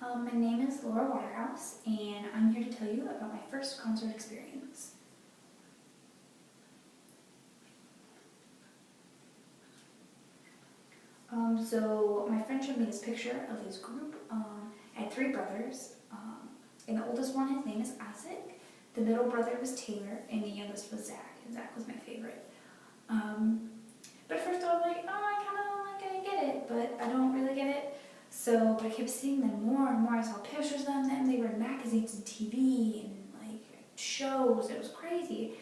My name is Laura Waterhouse, and I'm here to tell you about my first concert experience. So my friend showed me this picture of his group. I had three brothers, and the oldest one, his name is Isaac. The middle brother was Taylor, and the youngest was Zach, and Zach was my favorite. But at first I was like, oh, I kind of get it, but I don't really get it. But I kept seeing them more and more. I saw pictures of them. They were in magazines and TV and shows. It was crazy.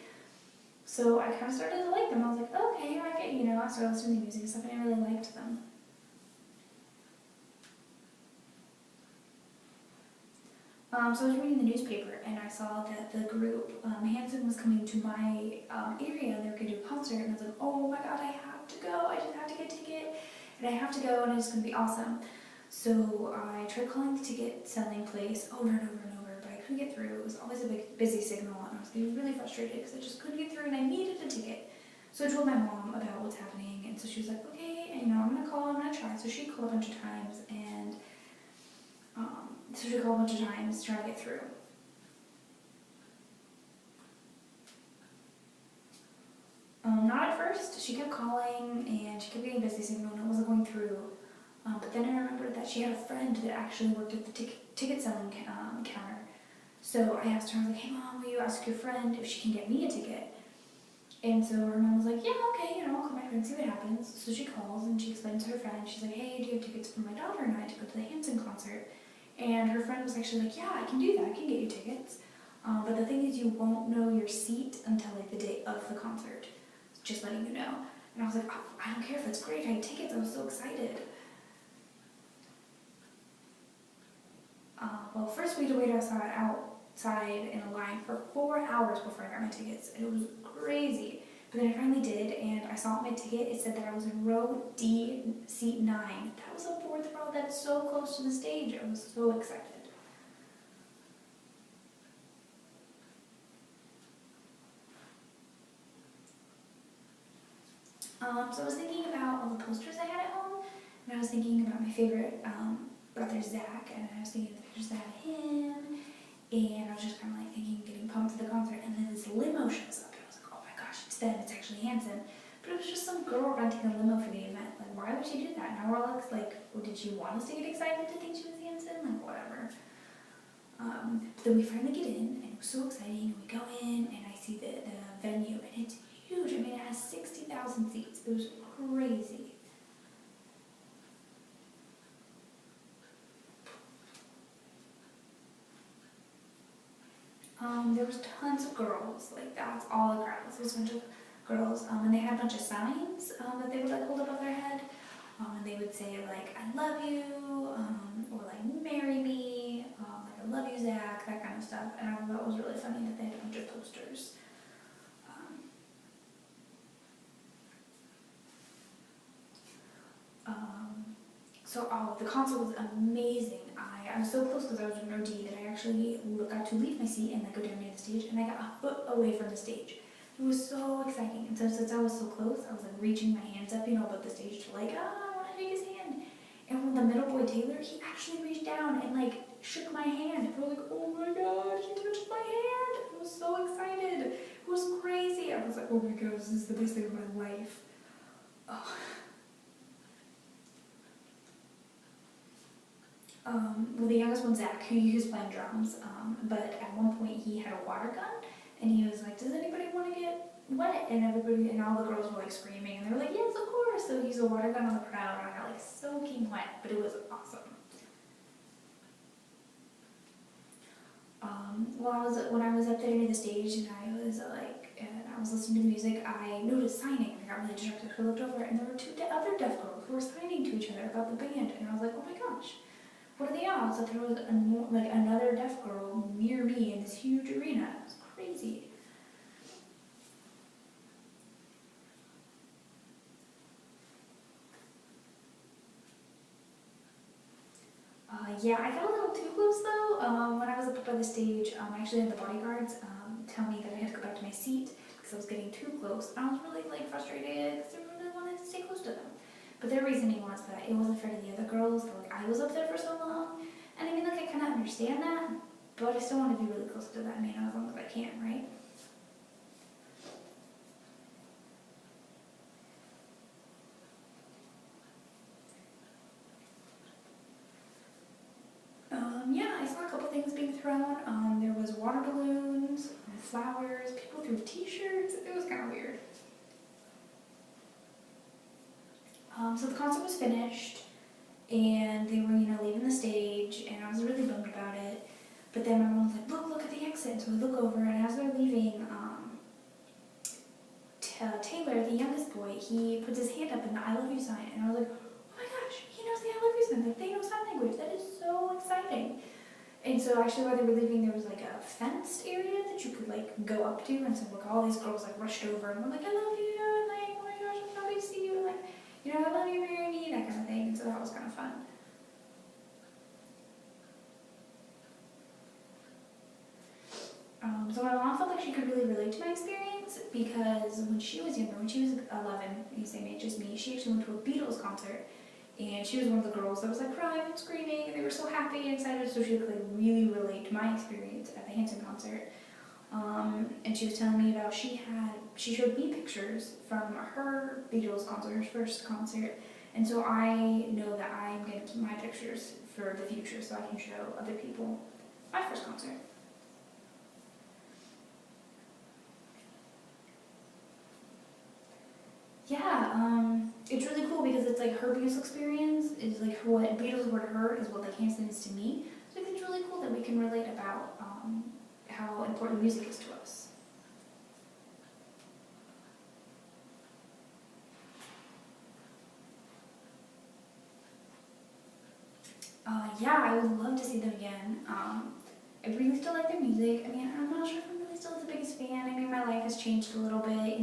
So I kind of started to like them. I was like, okay, I get, I started listening to music and stuff, and I really liked them. So I was reading the newspaper, and I saw that the group Hanson was coming to my area, and they were going to do a concert, and I was like, oh my god, I have to go. I just have to get a ticket, and I have to go, and it's going to be awesome. So I tried calling the ticket selling place over and over and over, but I couldn't get through. It was always a big busy signal, and I was getting really frustrated because I just couldn't get through, and I needed a ticket. So I told my mom about what's happening, and so she was like, okay, I'm going to call, I'm going to try. So she called a bunch of times, and trying to get through. Not at first. She kept calling, and she kept getting busy signal, and it wasn't going through. But then I remembered that she had a friend that actually worked at the ticket selling counter. So I asked her, I was like, hey mom, will you ask your friend if she can get me a ticket? And so her mom was like, yeah, okay, I'll call my friend and see what happens. So she calls and she explains to her friend, she's like, hey, do you have tickets for my daughter and I to go to the Hanson concert? And her friend was actually like, yeah, I can do that, I can get you tickets. But the thing is, you won't know your seat until the day of the concert. Just letting you know. And I was like, oh, I don't care if it's great, I had tickets, I was so excited. Well, first we had to wait outside in a line for 4 hours before I got my tickets. It was crazy. But then I finally did, and I saw my ticket. It said that I was in row D, seat 9. That was the 4th row. That's so close to the stage. I was so excited. So I was thinking about all the posters I had at home, and I was thinking about my favorite brother Zach, and I was thinking of the pictures I had of him, and I was just kind of thinking, getting pumped for the concert, and then this limo shows up, and I was like, oh my gosh, it's them, it's actually Hanson. But it was just some girl renting a limo for the event. Why would she do that? Now we're all well, did she want us to get excited to think she was Hanson? Whatever. But then we finally get in, and it was so exciting, and we go in, and I see the venue, and it's huge. It has 60,000 seats. It was crazy. There was tons of girls. That's all the crowd was. There was a bunch of girls, and they had a bunch of signs that they would hold above their head, and they would say I love you, or marry me, I love you, Zach, that kind of stuff. And I thought it was really funny that they had a bunch of posters. The concert was amazing. I was so close because I was in row D that I actually got to leave my seat and go down near the stage, and I got a foot away from the stage. It was so exciting. And so since I was so close, I was reaching my hands up, above the stage to I want to shake his hand. And when the middle boy Taylor, he actually reached down and shook my hand. And we were like, oh my gosh, he touched my hand. I was so excited. It was crazy. I was like, oh my gosh, this is the best day of my life. Oh. Well, the youngest one, Zach, he was playing drums, but at one point he had a water gun, and he was like, does anybody want to get wet? And all the girls were screaming, and they were like, yes, of course. So he used a water gun on the crowd, and I got soaking wet, but it was awesome. When I was up there near the stage, and I was listening to the music, I noticed signing, and I got really distracted. I looked over, and there were 2 other deaf girls who were signing to each other about the band, and I was like, oh my gosh. What are the odds that there was another deaf girl near me in this huge arena? It was crazy. Yeah, I got a little too close though. When I was up by the stage, I actually had the bodyguards tell me that I had to go back to my seat because I was getting too close. I was really frustrated because I really wanted to stay close to them. But their reasoning was that it wasn't fair to the other girls. I was up there for so long, And I mean, like, I kind of understand that, but I still want to be really close to that man as long as I can, right? Yeah, I saw a couple things being thrown. There was water balloons, flowers, people threw t-shirts. It was kind of weird. So the concert was finished, and they were, leaving the stage, and I was really bummed about it. But then my mom was like, look at the exit. So we look over, and as they're leaving, Taylor, the youngest boy, he puts his hand up in the I love you sign, and I was like, oh my gosh, he knows the I love you sign. Like, they know sign language. That is so exciting. And so actually while they were leaving, there was like a fenced area that you could like go up to, and so like all these girls like rushed over and were like, I love you, and like, oh my gosh, I'm so happy to see you, and like, I love you, marry me, that kind of thing. And so that was kind of fun. So my mom felt like she could really relate to my experience because when she was younger, when she was 11, the same age as me, she actually went to a Beatles concert, and she was one of the girls that was like crying and screaming, and they were so happy and excited, so she could like really relate to my experience at the Hanson concert. And she was telling me about she showed me pictures from her Beatles concert, her first concert, and so I know that I'm going to keep my pictures for the future so I can show other people my first concert. It's really cool because it's like her Beatles experience is like what Beatles were to her is what like Hanson is to me. So I think it's really cool that we can relate about how important music is to us. Yeah, I would love to see them again. I really still like their music. I mean, I'm not sure if I'm really still the biggest fan. I mean, my life has changed a little bit,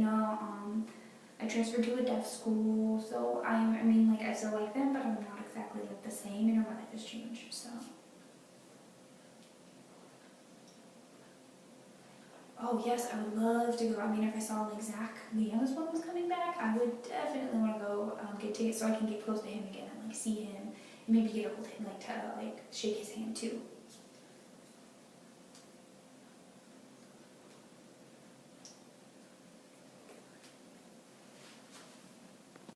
I transferred to a deaf school, so I still like them, but I'm not exactly like the same, my life has changed, so. Oh yes, I would love to go. I mean, if I saw like Zach, the youngest one, was coming back, I would definitely want to go get tickets so I can get close to him again and like see him, and maybe get a hold of him, like to like shake his hand too.